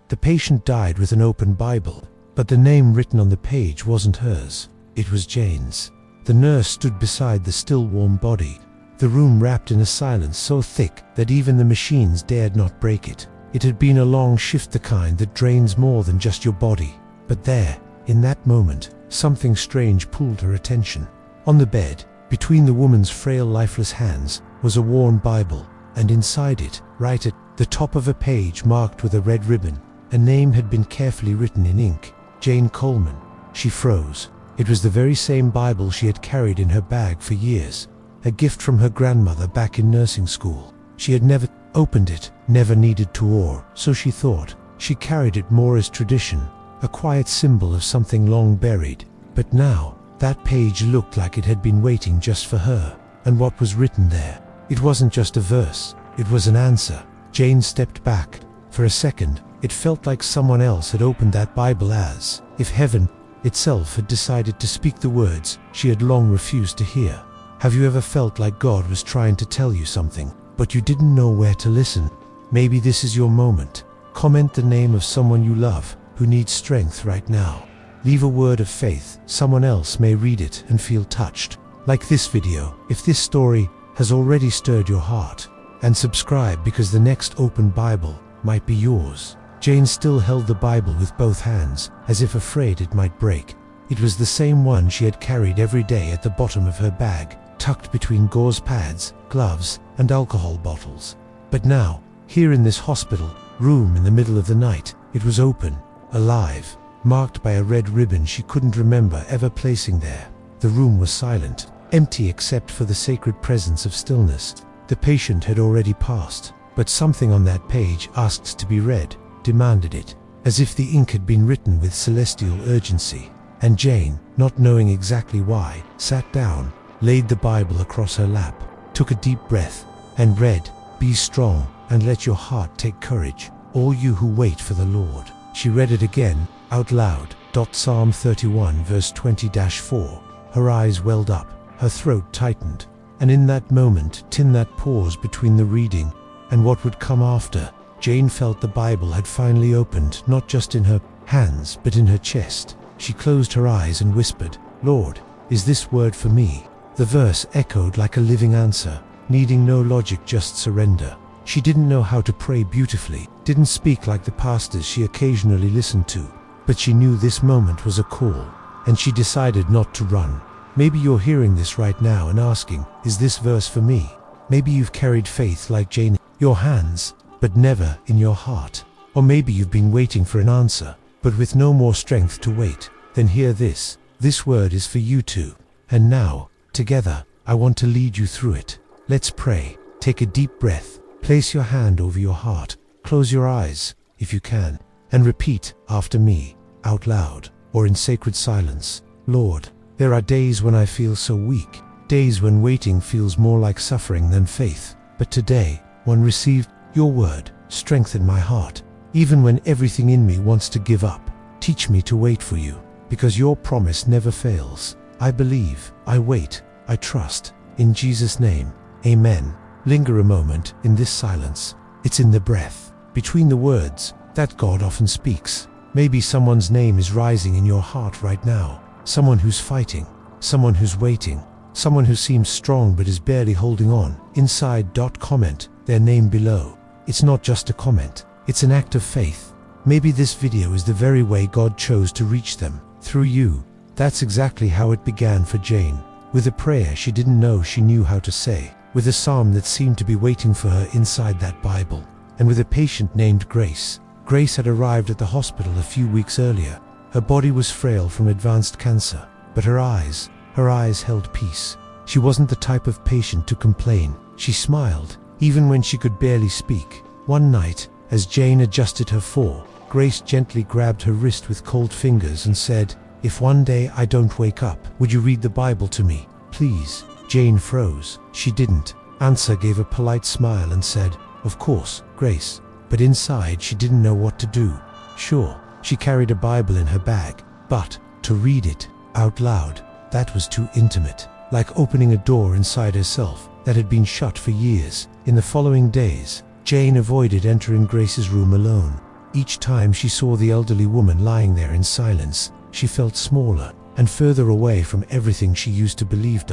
The patient died with an open Bible, but the name written on the page wasn't hers. It was Jane's. The nurse stood beside the still warm body, the room wrapped in a silence so thick that even the machines dared not break it. It had been a long shift, the kind that drains more than just your body. But there, in that moment, something strange pulled her attention. On the bed, between the woman's frail, lifeless hands, was a worn Bible, and inside it, right at the top of a page marked with a red ribbon, a name had been carefully written in ink: Jane Coleman. She froze. It was the very same Bible she had carried in her bag for years, a gift from her grandmother back in nursing school. She had never opened it, never needed to, or so she thought. She carried it more as tradition, a quiet symbol of something long buried. But now, that page looked like it had been waiting just for her. And what was written there? It wasn't just a verse, it was an answer. Jane stepped back. For a second, it felt like someone else had opened that Bible, as if heaven itself had decided to speak the words she had long refused to hear. Have you ever felt like God was trying to tell you something, but you didn't know where to listen? Maybe this is your moment. Comment the name of someone you love who needs strength right now. Leave a word of faith. Someone else may read it and feel touched. Like this video if this story has already stirred your heart, and subscribe because the next open Bible might be yours. Jane still held the Bible with both hands, as if afraid it might break. It was the same one she had carried every day at the bottom of her bag, tucked between gauze pads, gloves, and alcohol bottles. But now, here in this hospital room in the middle of the night, it was open, alive, marked by a red ribbon she couldn't remember ever placing there. The room was silent, empty except for the sacred presence of stillness. The patient had already passed, but something on that page asked to be read, demanded it, as if the ink had been written with celestial urgency. And Jane, not knowing exactly why, sat down, laid the Bible across her lap, took a deep breath, and read, "Be strong, and let your heart take courage, all you who wait for the Lord." She read it again, out loud. Psalm 31 verse 20-4. Her eyes welled up, her throat tightened, and in that moment, in that pause between the reading and what would come after, Jane felt the Bible had finally opened, not just in her hands, but in her chest. She closed her eyes and whispered, "Lord, is this word for me?" The verse echoed like a living answer, needing no logic, just surrender. She didn't know how to pray beautifully, didn't speak like the pastors she occasionally listened to, but she knew this moment was a call, and she decided not to run. Maybe you're hearing this right now and asking, is this verse for me? Maybe you've carried faith like Jane in your hands, but never in your heart. Or maybe you've been waiting for an answer, but with no more strength to wait. Then hear this. This word is for you too. And now, together, I want to lead you through it. Let's pray. Take a deep breath. Place your hand over your heart. Close your eyes, if you can, and repeat after me, out loud, or in sacred silence. Lord, there are days when I feel so weak, days when waiting feels more like suffering than faith. But today, when received your word, strengthen my heart. Even when everything in me wants to give up, teach me to wait for you, because your promise never fails. I believe, I wait, I trust. In Jesus' name, amen. Linger a moment in this silence. It's in the breath, between the words, that God often speaks. Maybe someone's name is rising in your heart right now. Someone who's fighting, someone who's waiting, someone who seems strong but is barely holding on. Inside. Comment their name below. It's not just a comment, it's an act of faith. Maybe this video is the very way God chose to reach them, through you. That's exactly how it began for Jane, with a prayer she didn't know she knew how to say, with a psalm that seemed to be waiting for her inside that Bible, and with a patient named Grace. Grace had arrived at the hospital a few weeks earlier. Her body was frail from advanced cancer, but her eyes held peace. She wasn't the type of patient to complain. She smiled, even when she could barely speak. One night, as Jane adjusted her fall, Grace gently grabbed her wrist with cold fingers and said, "If one day I don't wake up, would you read the Bible to me, please?" Jane froze. She didn't answer, gave a polite smile and said, "Of course, Grace." But inside she didn't know what to do. Sure, she carried a Bible in her bag, but to read it out loud, that was too intimate, like opening a door inside herself that had been shut for years. In the following days, Jane avoided entering Grace's room alone. Each time she saw the elderly woman lying there in silence, she felt smaller and further away from everything she used to believe.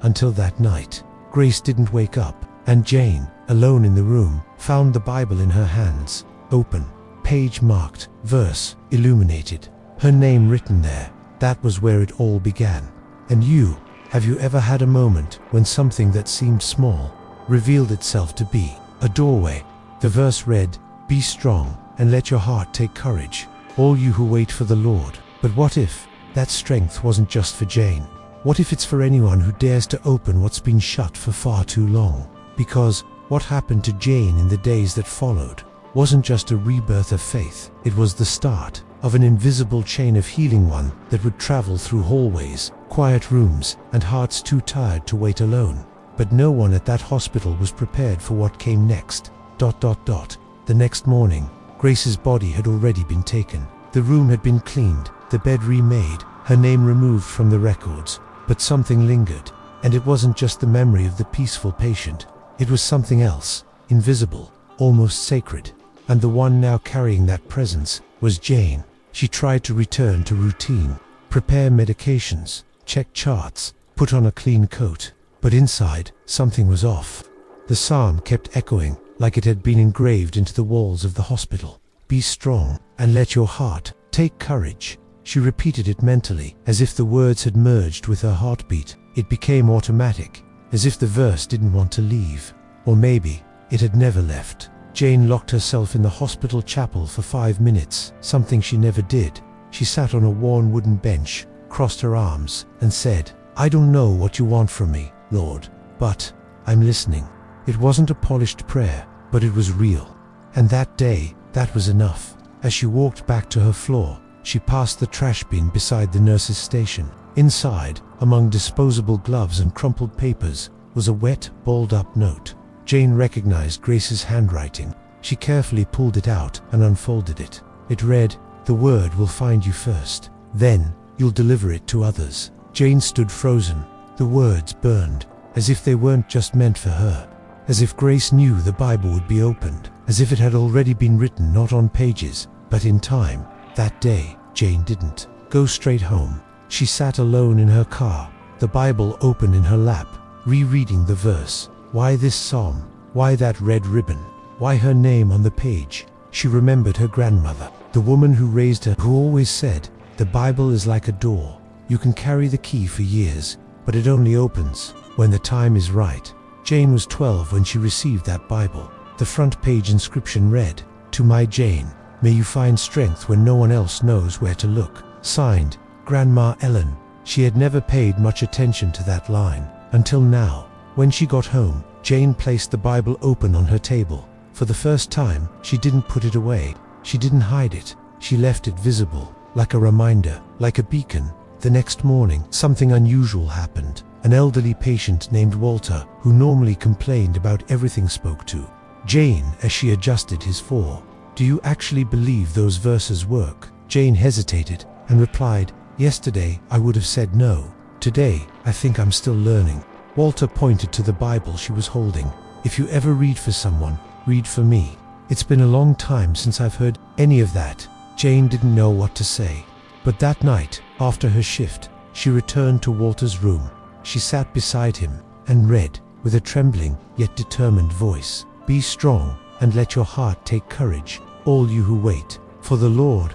Until that night, Grace didn't wake up, and Jane, alone in the room, found the Bible in her hands, open, page marked, verse illuminated, her name written there. That was where it all began. And have you ever had a moment when something that seemed small revealed itself to be a doorway? The verse read, "Be strong and let your heart take courage, all you who wait for the Lord." But what if that strength wasn't just for Jane? What if it's for anyone who dares to open what's been shut for far too long? Because what happened to Jane in the days that followed wasn't just a rebirth of faith, it was the start of an invisible chain of healing, one that would travel through hallways, quiet rooms, and hearts too tired to wait alone. But no one at that hospital was prepared for what came next. The next morning, Grace's body had already been taken. The room had been cleaned, the bed remade, her name removed from the records. But something lingered, and it wasn't just the memory of the peaceful patient. It was something else, invisible, almost sacred. And the one now carrying that presence was Jane. She tried to return to routine, prepare medications, check charts, put on a clean coat. But inside, something was off. The psalm kept echoing, like it had been engraved into the walls of the hospital. "Be strong, and let your heart take courage." She repeated it mentally, as if the words had merged with her heartbeat. It became automatic, as if the verse didn't want to leave. Or maybe it had never left. Jane locked herself in the hospital chapel for 5 minutes, something she never did. She sat on a worn wooden bench, crossed her arms, and said, "I don't know what you want from me, Lord, but I'm listening." It wasn't a polished prayer, but it was real. And that day, that was enough. As she walked back to her floor, she passed the trash bin beside the nurse's station. Inside, among disposable gloves and crumpled papers, was a wet, balled-up note. Jane recognized Grace's handwriting. She carefully pulled it out and unfolded it. It read, "The word will find you first. Then, you'll deliver it to others." Jane stood frozen. The words burned, as if they weren't just meant for her. As if Grace knew the Bible would be opened. As if it had already been written not on pages, but in time. That day, Jane didn't go straight home. She sat alone in her car, the Bible open in her lap, rereading the verse. Why this psalm? Why that red ribbon? Why her name on the page? She remembered her grandmother, the woman who raised her, who always said, "The Bible is like a door. You can carry the key for years, but it only opens when the time is right." Jane was 12 when she received that Bible. The front page inscription read, "To my Jane, may you find strength when no one else knows where to look." Signed, Grandma Ellen. She had never paid much attention to that line, until now. When she got home, Jane placed the Bible open on her table. For the first time, she didn't put it away. She didn't hide it. She left it visible, like a reminder, like a beacon. The next morning, something unusual happened. An elderly patient named Walter, who normally complained about everything, spoke to Jane as she adjusted his fall. "Do you actually believe those verses work?" Jane hesitated and replied, "Yesterday I would have said no. Today I think I'm still learning." Walter pointed to the Bible she was holding. "If you ever read for someone, read for me." "It's been a long time since I've heard any of that." Jane didn't know what to say. But that night, after her shift, she returned to Walter's room. She sat beside him and read, with a trembling yet determined voice, "Be strong and let your heart take courage, all you who wait for the Lord."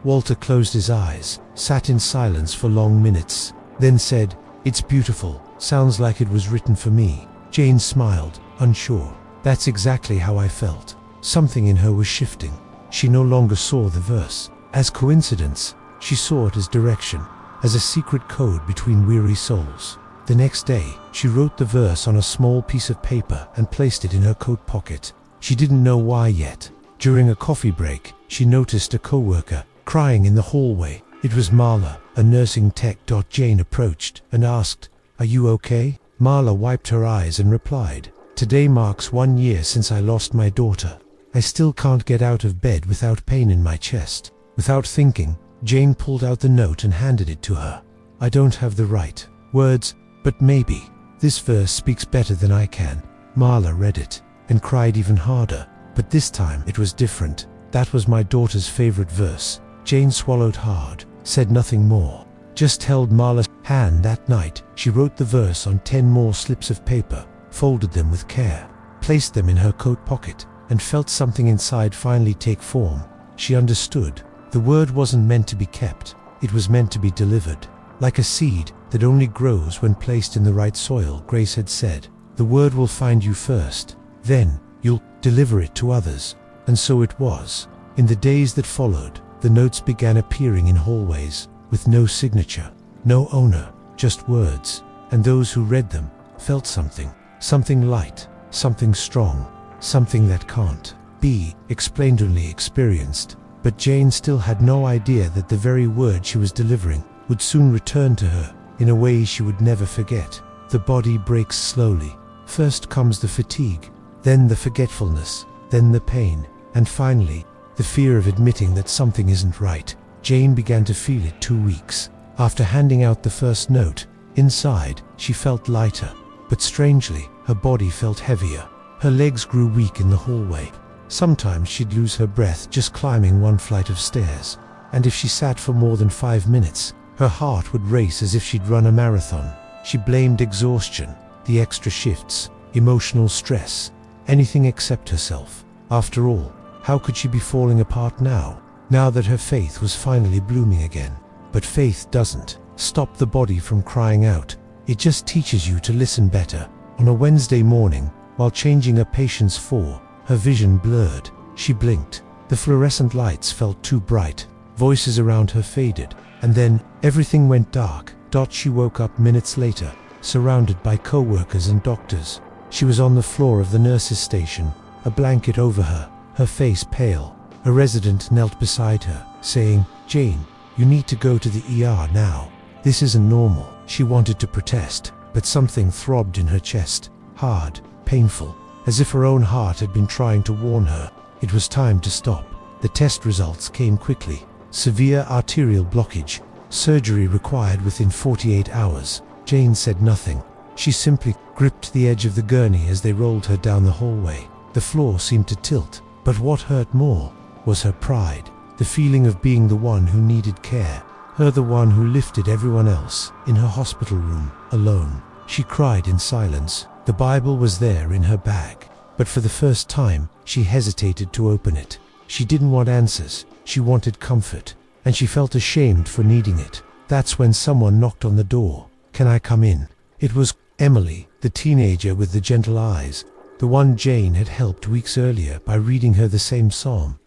Walter closed his eyes, sat in silence for long minutes, then said, "It's beautiful. Sounds like it was written for me." Jane smiled, unsure. "That's exactly how I felt." Something in her was shifting. She no longer saw the verse as coincidence. She saw it as direction, as a secret code between weary souls. The next day, she wrote the verse on a small piece of paper and placed it in her coat pocket. She didn't know why yet. During a coffee break, she noticed a coworker crying in the hallway. It was Marla, a nursing tech. Jane approached and asked, "Are you okay?" Marla wiped her eyes and replied, "Today marks 1 year since I lost my daughter. I still can't get out of bed without pain in my chest." Without thinking, Jane pulled out the note and handed it to her. "I don't have the right words, but maybe this verse speaks better than I can." Marla read it and cried even harder, but this time it was different. That was my daughter's favorite verse. Jane swallowed hard, said nothing more, just held Marla's hand. That night, she wrote the verse on 10 more slips of paper, folded them with care, placed them in her coat pocket, and felt something inside finally take form. She understood. The word wasn't meant to be kept. It was meant to be delivered. Like a seed that only grows when placed in the right soil, Grace had said, the word will find you first. Then, you'll deliver it to others. And so it was. In the days that followed, the notes began appearing in hallways, with no signature, no owner, just words. And those who read them felt something. Something light, something strong, something that can't be explained, only experienced. But Jane still had no idea that the very word she was delivering would soon return to her in a way she would never forget. The body breaks slowly. First comes the fatigue, then the forgetfulness, then the pain, and finally, the fear of admitting that something isn't right. Jane began to feel it 2 weeks. After handing out the first note, inside, she felt lighter, but strangely, her body felt heavier. Her legs grew weak in the hallway. Sometimes she'd lose her breath just climbing one flight of stairs, and if she sat for more than 5 minutes, her heart would race as if she'd run a marathon. She blamed exhaustion, the extra shifts, emotional stress, anything except herself. After all, how could she be falling apart now that her faith was finally blooming again? But faith doesn't stop the body from crying out. It just teaches you to listen better. On a Wednesday morning, while changing a patient's for, her vision blurred. She blinked. The fluorescent lights felt too bright. Voices around her faded. And then, everything went dark. She woke up minutes later, surrounded by co-workers and doctors. She was on the floor of the nurses' station, a blanket over her, her face pale. A resident knelt beside her, saying, "Jane, you need to go to the ER now. This isn't normal." She wanted to protest, but something throbbed in her chest, hard, painful, as if her own heart had been trying to warn her. It was time to stop. The test results came quickly. Severe arterial blockage. Surgery required within 48 hours. Jane said nothing. She simply gripped the edge of the gurney as they rolled her down the hallway. The floor seemed to tilt, but what hurt more was her pride, the feeling of being the one who needed care, her the one who lifted everyone else. In her hospital room, alone, she cried in silence. The Bible was there in her bag, but for the first time, she hesitated to open it. She didn't want answers, she wanted comfort, and she felt ashamed for needing it. That's when someone knocked on the door. "Can I come in?" It was Emily, the teenager with the gentle eyes, the one Jane had helped weeks earlier by reading her the same psalm.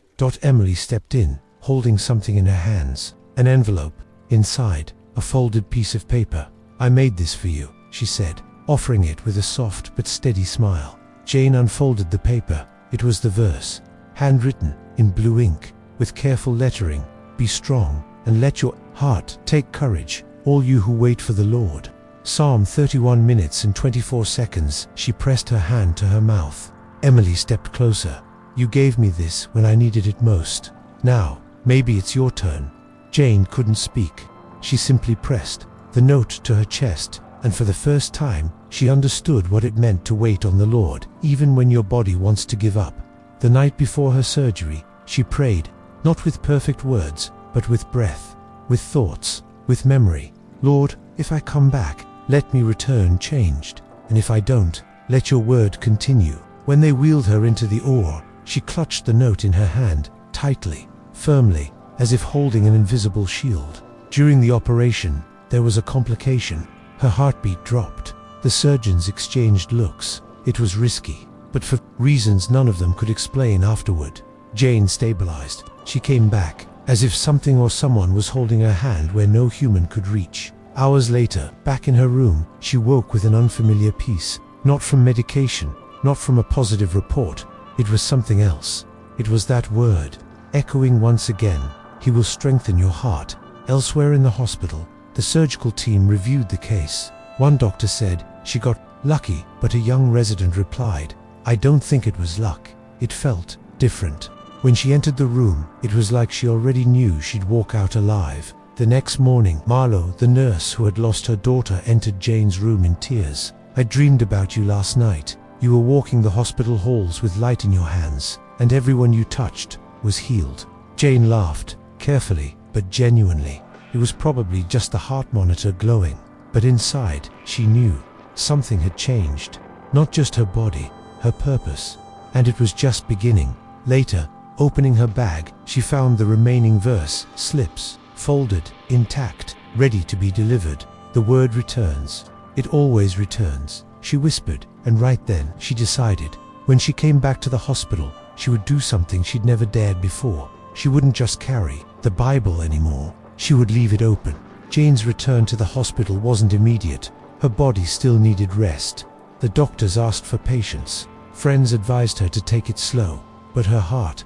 Emily stepped in, holding something in her hands, an envelope. Inside, a folded piece of paper. "I made this for you," she said, offering it with a soft but steady smile. Jane unfolded the paper. It was the verse, handwritten, in blue ink, with careful lettering. "Be strong, and let your heart take courage, all you who wait for the Lord." Psalm 31 minutes and 24 seconds. She pressed her hand to her mouth. Emily stepped closer. "You gave me this when I needed it most. Now, maybe it's your turn." Jane couldn't speak. She simply pressed the note to her chest, and for the first time, she understood what it meant to wait on the Lord, even when your body wants to give up. The night before her surgery, she prayed, not with perfect words, but with breath, with thoughts, with memory. "Lord, if I come back, let me return changed, and if I don't, let your word continue." When they wheeled her into the OR, she clutched the note in her hand, tightly, firmly, as if holding an invisible shield. During the operation, there was a complication. Her heartbeat dropped. The surgeons exchanged looks. It was risky, but for reasons none of them could explain afterward. Jane stabilized. She came back, as if something or someone was holding her hand where no human could reach. Hours later, back in her room, she woke with an unfamiliar peace. Not from medication, not from a positive report. It was something else. It was that word, echoing once again, "He will strengthen your heart." Elsewhere in the hospital, the surgical team reviewed the case. One doctor said she got lucky, but a young resident replied, "I don't think it was luck. It felt different." When she entered the room, it was like she already knew she'd walk out alive. The next morning, Marlo, the nurse who had lost her daughter, entered Jane's room in tears. "I dreamed about you last night. You were walking the hospital halls with light in your hands, and everyone you touched was healed. Jane laughed, carefully, but genuinely. It was probably just the heart monitor glowing, but inside, she knew something had changed. Not just her body, her purpose. And it was just beginning. Later, opening her bag, she found the remaining verse slips, folded, intact, ready to be delivered. The word returns. It always returns, she whispered, and right then she decided. When she came back to the hospital, she would do something she'd never dared before. She wouldn't just carry the Bible anymore. She would leave it open. Jane's return to the hospital wasn't immediate. Her body still needed rest. The doctors asked for patience. Friends advised her to take it slow. But her heart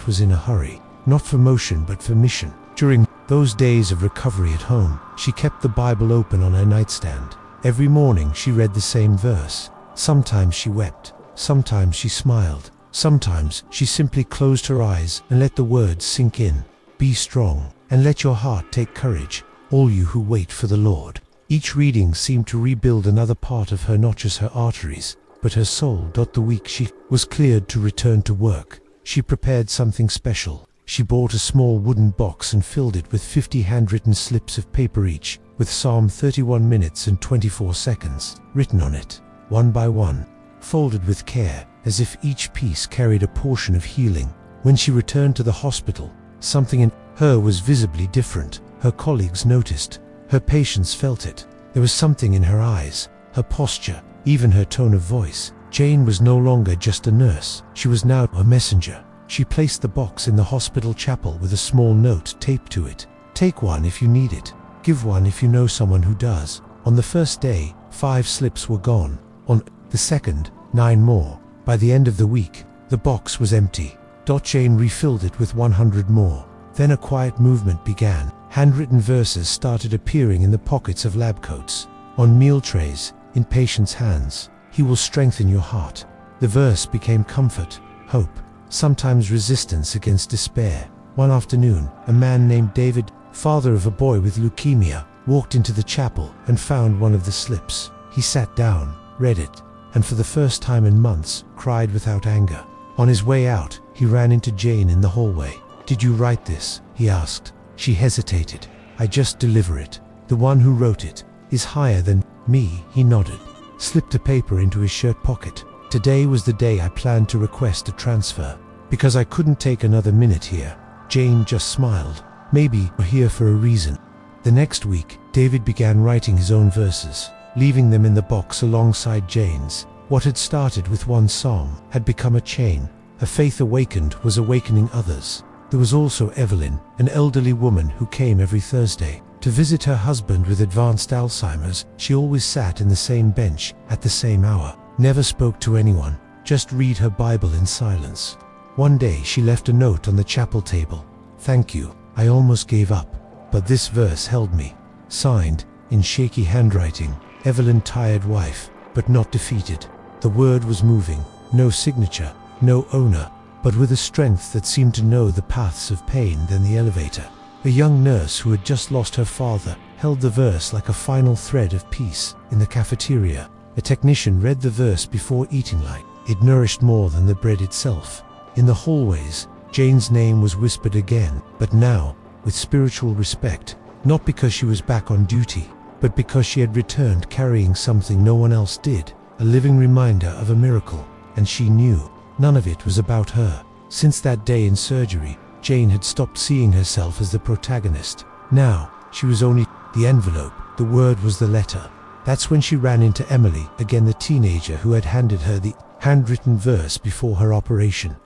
was in a hurry. Not for motion, but for mission. During those days of recovery at home, she kept the Bible open on her nightstand. Every morning she read the same verse. Sometimes she wept. Sometimes she smiled. Sometimes she simply closed her eyes and let the words sink in. Be strong, and let your heart take courage, all you who wait for the Lord. Each reading seemed to rebuild another part of her, not just her arteries, but her soul. The week she was cleared to return to work, she prepared something special. She bought a small wooden box and filled it with 50 handwritten slips of paper each, with Psalm 31 minutes and 24 seconds written on it, one by one, folded with care, as if each piece carried a portion of healing. When she returned to the hospital, something in her was visibly different. Her colleagues noticed. Her patients felt it. There was something in her eyes, her posture, even her tone of voice. Jane was no longer just a nurse. She was now a messenger. She placed the box in the hospital chapel with a small note taped to it. Take one if you need it. Give one if you know someone who does. On the first day, 5 slips were gone. On the second, 9 more. By the end of the week, the box was empty. Jane refilled it with 100 more. Then a quiet movement began. Handwritten verses started appearing in the pockets of lab coats, on meal trays, in patients' hands. He will strengthen your heart. The verse became comfort, hope, sometimes resistance against despair. One afternoon, a man named David, father of a boy with leukemia, walked into the chapel and found one of the slips. He sat down, read it, and for the first time in months, cried without anger. On his way out, he ran into Jane in the hallway. "Did you write this?" he asked. She hesitated. "I just deliver it. The one who wrote it is higher than me," he nodded, slipped a paper into his shirt pocket. "Today was the day I planned to request a transfer, because I couldn't take another minute here." Jane just smiled. "Maybe you're here for a reason." The next week, David began writing his own verses, leaving them in the box alongside Jane's. What had started with one psalm had become a chain. Her faith awakened was awakening others. There was also Evelyn, an elderly woman who came every Thursday to visit her husband with advanced Alzheimer's. She always sat in the same bench at the same hour, never spoke to anyone, just read her Bible in silence. One day she left a note on the chapel table. "Thank you, I almost gave up, but this verse held me." Signed, in shaky handwriting, Evelyn, tired wife, but not defeated. The word was moving, no signature, no owner, but with a strength that seemed to know the paths of pain than the elevator. A young nurse who had just lost her father held the verse like a final thread of peace. In the cafeteria, a technician read the verse before eating like it nourished more than the bread itself. In the hallways, Jane's name was whispered again, but now, with spiritual respect, not because she was back on duty, but because she had returned carrying something no one else did, a living reminder of a miracle, and she knew none of it was about her. Since that day in surgery, Jane had stopped seeing herself as the protagonist. Now, she was only the envelope. The word was the letter. That's when she ran into Emily, again the teenager who had handed her the handwritten verse before her operation.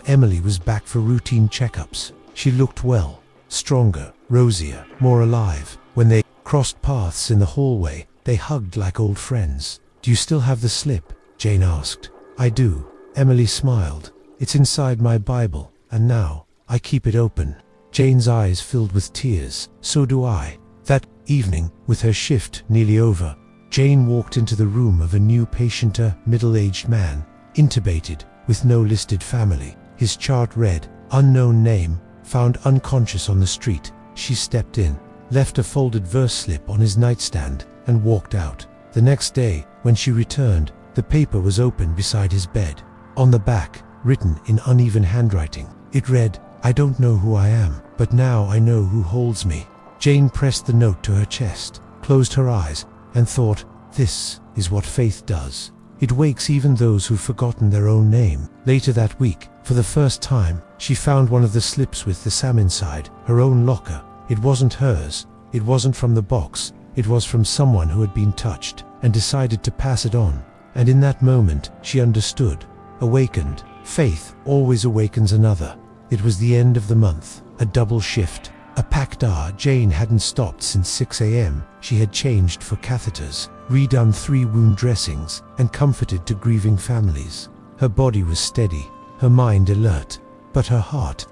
Emily was back for routine checkups. She looked well, stronger, rosier, more alive. When they crossed paths in the hallway, they hugged like old friends. "Do you still have the slip?" Jane asked. "I do." Emily smiled. "It's inside my Bible, and now I keep it open." Jane's eyes filled with tears. "So do I." That evening, with her shift nearly over, Jane walked into the room of a new patient, a middle-aged man, intubated, with no listed family. His chart read, "Unknown name, found unconscious on the street." She stepped in, left a folded verse slip on his nightstand, and walked out. The next day, when she returned, the paper was open beside his bed. On the back, written in uneven handwriting, It read, "I don't know who I am, but now I know who holds me." Jane pressed the note to her chest, closed her eyes, and thought, this is what faith does. It wakes even those who've forgotten their own name. Later that week, for the first time, she found one of the slips with the Sam inside, her own locker. It wasn't hers. It wasn't from the box. It was from someone who had been touched and decided to pass it on. And in that moment, she understood. Awakened. Faith always awakens another. It was the end of the month, a double shift. A packed hour. Jane hadn't stopped since 6 a.m. She had changed for catheters, redone 3 wound dressings, and comforted to grieving families. Her body was steady, her mind alert, but her heart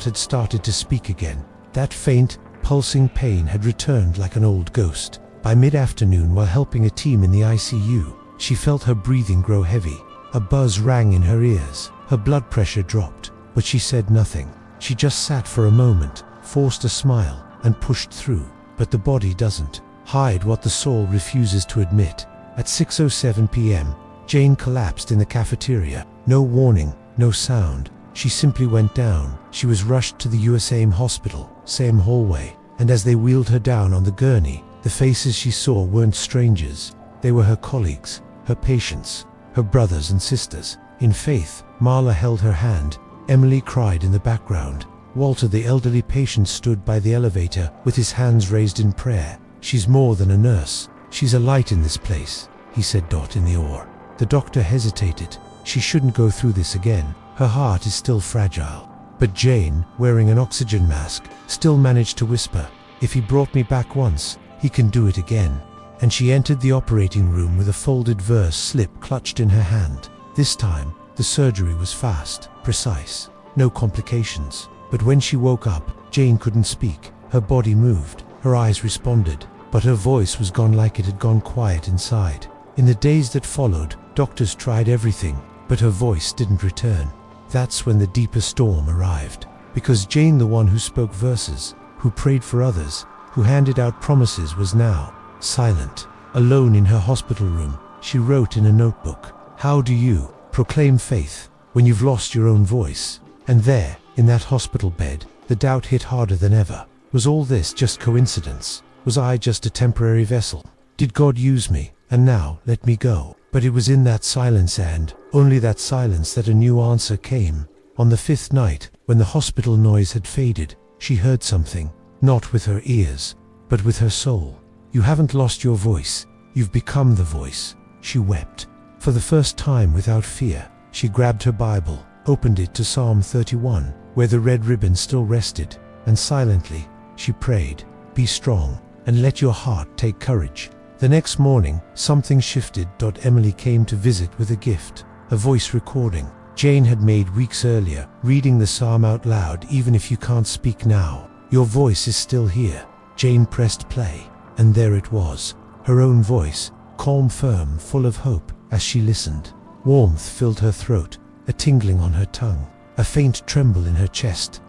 had started to speak again. That faint, pulsing pain had returned like an old ghost. By mid-afternoon, while helping a team in the ICU, she felt her breathing grow heavy. A buzz rang in her ears. Her blood pressure dropped, but she said nothing. She just sat for a moment, forced a smile, and pushed through. But the body doesn't hide what the soul refuses to admit. At 6:07 p.m., Jane collapsed in the cafeteria. No warning, no sound. She simply went down. She was rushed to the USAIM hospital, same hallway, and as they wheeled her down on the gurney, the faces she saw weren't strangers. They were her colleagues, her patients, her brothers and sisters. In faith, Marla held her hand. Emily cried in the background. Walter, the elderly patient, stood by the elevator with his hands raised in prayer. "She's more than a nurse. She's a light in this place," he said, in the oar. The doctor hesitated. She shouldn't go through this again. Her heart is still fragile. But Jane, wearing an oxygen mask, still managed to whisper, "If he brought me back once, he can do it again." And she entered the operating room with a folded verse slip clutched in her hand. This time, the surgery was fast, precise, no complications. But when she woke up, Jane couldn't speak. Her body moved, her eyes responded, but her voice was gone like it had gone quiet inside. In the days that followed, doctors tried everything, but her voice didn't return. That's when the deeper storm arrived. Because Jane, the one who spoke verses, who prayed for others, who handed out promises, was now silent. Alone in her hospital room, she wrote in a notebook, "How do you proclaim faith when you've lost your own voice?" And there, in that hospital bed, the doubt hit harder than ever. Was all this just coincidence? Was I just a temporary vessel? Did God use me and now let me go? But it was in that silence, and only that silence, that a new answer came. On the 5th night, when the hospital noise had faded, she heard something, not with her ears, but with her soul. "You haven't lost your voice. You've become the voice." She wept. For the first time, without fear, she grabbed her Bible, opened it to Psalm 31, where the red ribbon still rested, and silently, she prayed, "Be strong, and let your heart take courage." The next morning, something shifted. Emily came to visit with a gift, a voice recording Jane had made weeks earlier, reading the psalm out loud. "Even if you can't speak now, your voice is still here." Jane pressed play, and there it was, her own voice, calm, firm, full of hope. As she listened, warmth filled her throat, a tingling on her tongue, a faint tremble in her chest.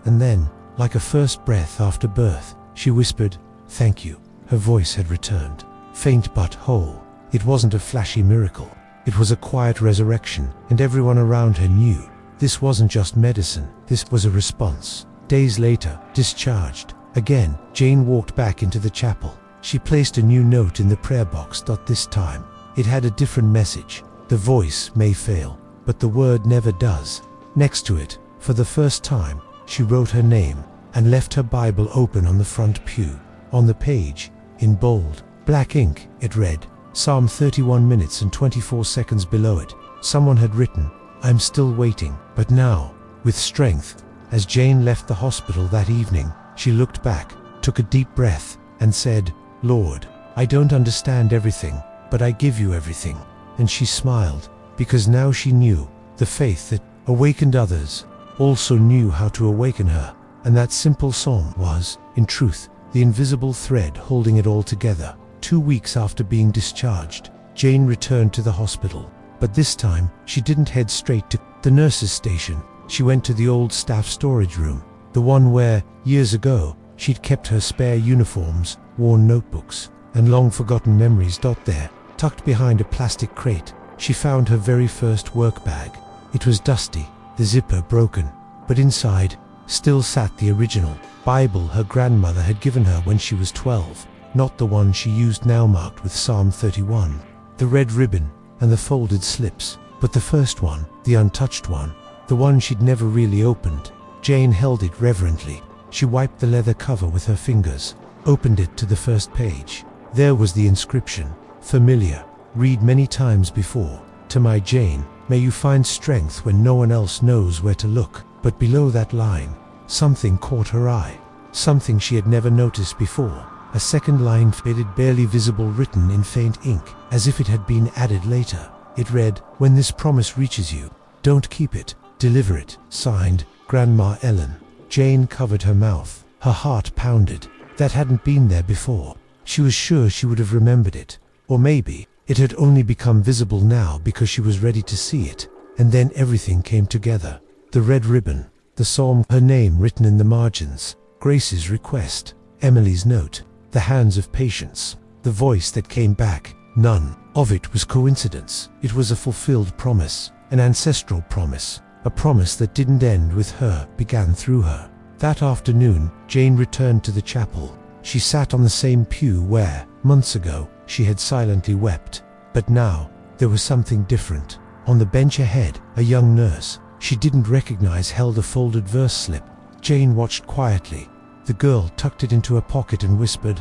And then, like a first breath after birth, she whispered, "Thank you." Her voice had returned, faint but whole. It wasn't a flashy miracle. It was a quiet resurrection, and everyone around her knew this wasn't just medicine. This was a response. Days later, discharged. Again, Jane walked back into the chapel. She placed a new note in the prayer box. This time, it had a different message. The voice may fail, but the word never does. Next to it, for the first time, she wrote her name and left her Bible open on the front pew. On the page, in bold, black ink, it read, Psalm 31 minutes and 24 seconds below it, someone had written, "I'm still waiting." But now, with strength, as Jane left the hospital that evening, she looked back, took a deep breath, and said, "Lord, I don't understand everything, but I give you everything." And she smiled, because now she knew the faith that awakened others also knew how to awaken her. And that simple song was, in truth, the invisible thread holding it all together. 2 weeks after being discharged, Jane returned to the hospital. But this time, she didn't head straight to the nurse's station. She went to the old staff storage room, the one where, years ago, she'd kept her spare uniforms, worn notebooks, and long-forgotten memories. There, tucked behind a plastic crate, she found her very first work bag. It was dusty, the zipper broken, but inside still sat the original Bible her grandmother had given her when she was 12, not the one she used now marked with Psalm 31, the red ribbon and the folded slips, but the first one, the untouched one, the one she'd never really opened. Jane held it reverently. She wiped the leather cover with her fingers, opened it to the first page. There was the inscription, familiar, read many times before. To my Jane, may you find strength when no one else knows where to look. But below that line, something caught her eye, something she had never noticed before. A second line faded, barely visible, written in faint ink, as if it had been added later. It read, "When this promise reaches you, don't keep it, deliver it." Signed, Grandma Ellen. Jane covered her mouth. Her heart pounded. That hadn't been there before. She was sure she would have remembered it. Or maybe it had only become visible now because she was ready to see it. And then everything came together. The red ribbon, the psalm, her name written in the margins, Grace's request, Emily's note, the hands of patience, the voice that came back. None of it was coincidence. It was a fulfilled promise, an ancestral promise, a promise that didn't end with her, began through her. That afternoon, Jane returned to the chapel. She sat on the same pew where, months ago, she had silently wept. But now, there was something different. On the bench ahead, a young nurse she didn't recognize held a folded verse slip. Jane watched quietly. The girl tucked it into her pocket and whispered,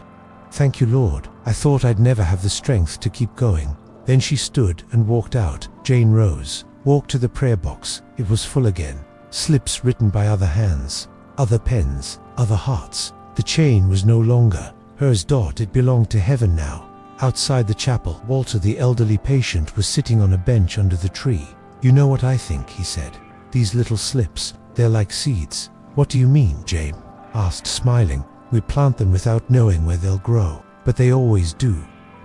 "Thank you, Lord. I thought I'd never have the strength to keep going." Then she stood and walked out. Jane rose, walked to the prayer box. It was full again. Slips written by other hands, other pens, other hearts. The chain was no longer hers. It belonged to heaven now. Outside the chapel, Walter, the elderly patient, was sitting on a bench under the tree. "You know what I think," he said. "These little slips, they're like seeds." "What do you mean?" Jane asked, smiling. "We plant them without knowing where they'll grow, but they always do."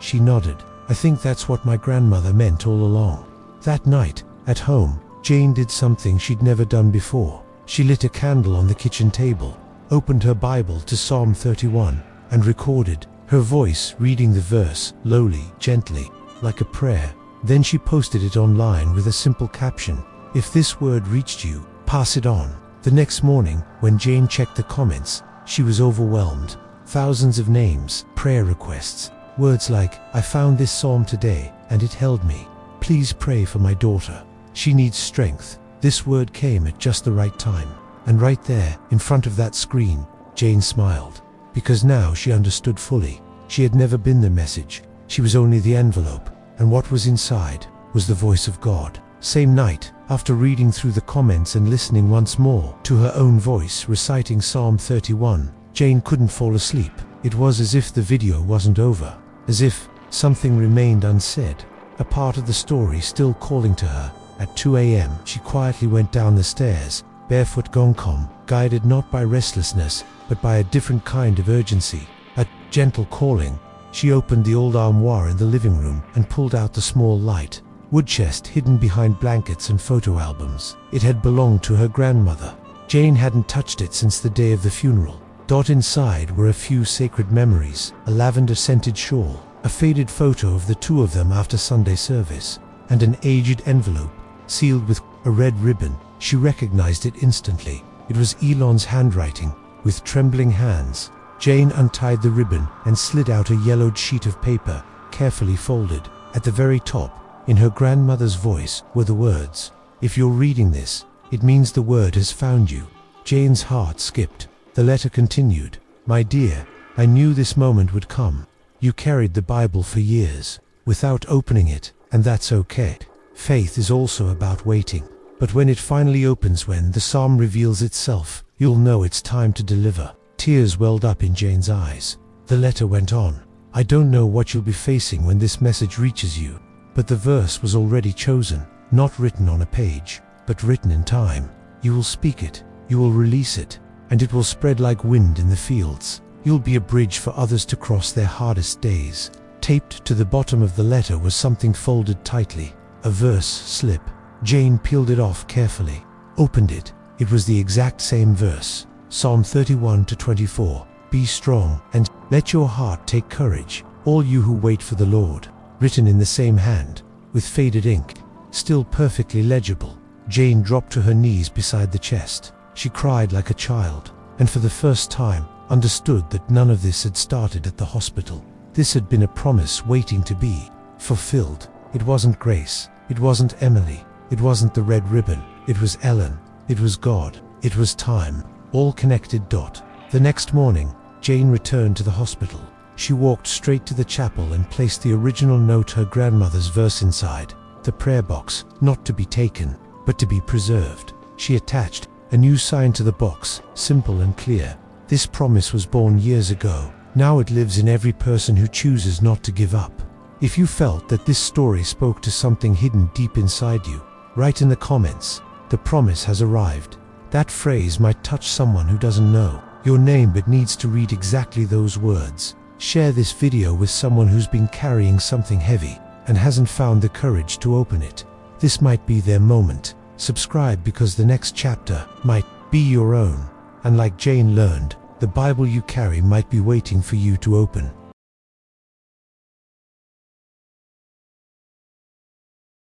She nodded. "I think that's what my grandmother meant all along." That night, at home, Jane did something she'd never done before. She lit a candle on the kitchen table, opened her Bible to Psalm 31, and recorded, her voice reading the verse, lowly, gently, like a prayer. Then she posted it online with a simple caption, "If this word reached you, pass it on." The next morning, when Jane checked the comments, she was overwhelmed. Thousands of names, prayer requests, words like, "I found this psalm today, and it held me. Please pray for my daughter. She needs strength." This word came at just the right time. And right there, in front of that screen, Jane smiled. Because now she understood fully. She had never been the message. She was only the envelope. And what was inside was the voice of God. Same night, after reading through the comments and listening once more to her own voice reciting Psalm 31, Jane couldn't fall asleep. It was as if the video wasn't over, as if something remained unsaid, a part of the story still calling to her. At 2 a.m., she quietly went down the stairs, barefoot, guided not by restlessness, but by a different kind of urgency, a gentle calling. She opened the old armoire in the living room and pulled out the small light wood chest hidden behind blankets and photo albums. It had belonged to her grandmother. Jane hadn't touched it since the day of the funeral. Inside were a few sacred memories, a lavender-scented shawl, a faded photo of the two of them after Sunday service, and an aged envelope sealed with a red ribbon. She recognized it instantly. It was Elon's handwriting. With trembling hands, Jane untied the ribbon and slid out a yellowed sheet of paper, carefully folded. At the very top, in her grandmother's voice, were the words, "If you're reading this, it means the word has found you." Jane's heart skipped. The letter continued, "My dear, I knew this moment would come. You carried the Bible for years, without opening it, and that's okay. Faith is also about waiting. But when it finally opens, when the psalm reveals itself, you'll know it's time to deliver." Tears welled up in Jane's eyes. The letter went on, "I don't know what you'll be facing when this message reaches you, but the verse was already chosen, not written on a page, but written in time. You will speak it, you will release it, and it will spread like wind in the fields. You'll be a bridge for others to cross their hardest days." Taped to the bottom of the letter was something folded tightly, a verse slip. Jane peeled it off carefully, opened it. It was the exact same verse, Psalm 31-24. "Be strong and let your heart take courage, all you who wait for the Lord." Written in the same hand, with faded ink, still perfectly legible. Jane dropped to her knees beside the chest. She cried like a child, and for the first time understood that none of this had started at the hospital. This had been a promise waiting to be fulfilled. It wasn't Grace, it wasn't Emily, it wasn't the red ribbon, it was Ellen, it was God, it was time, all connected. The next morning, Jane returned to the hospital. She walked straight to the chapel and placed the original note, her grandmother's verse, inside the prayer box, not to be taken, but to be preserved. She attached a new sign to the box, simple and clear. This promise was born years ago. Now it lives in every person who chooses not to give up. If you felt that this story spoke to something hidden deep inside you, write in the comments, "The promise has arrived." That phrase might touch someone who doesn't know your name but needs to read exactly those words. Share this video with someone who's been carrying something heavy and hasn't found the courage to open it. This might be their moment. Subscribe, because the next chapter might be your own. And like Jane learned, the Bible you carry might be waiting for you to open.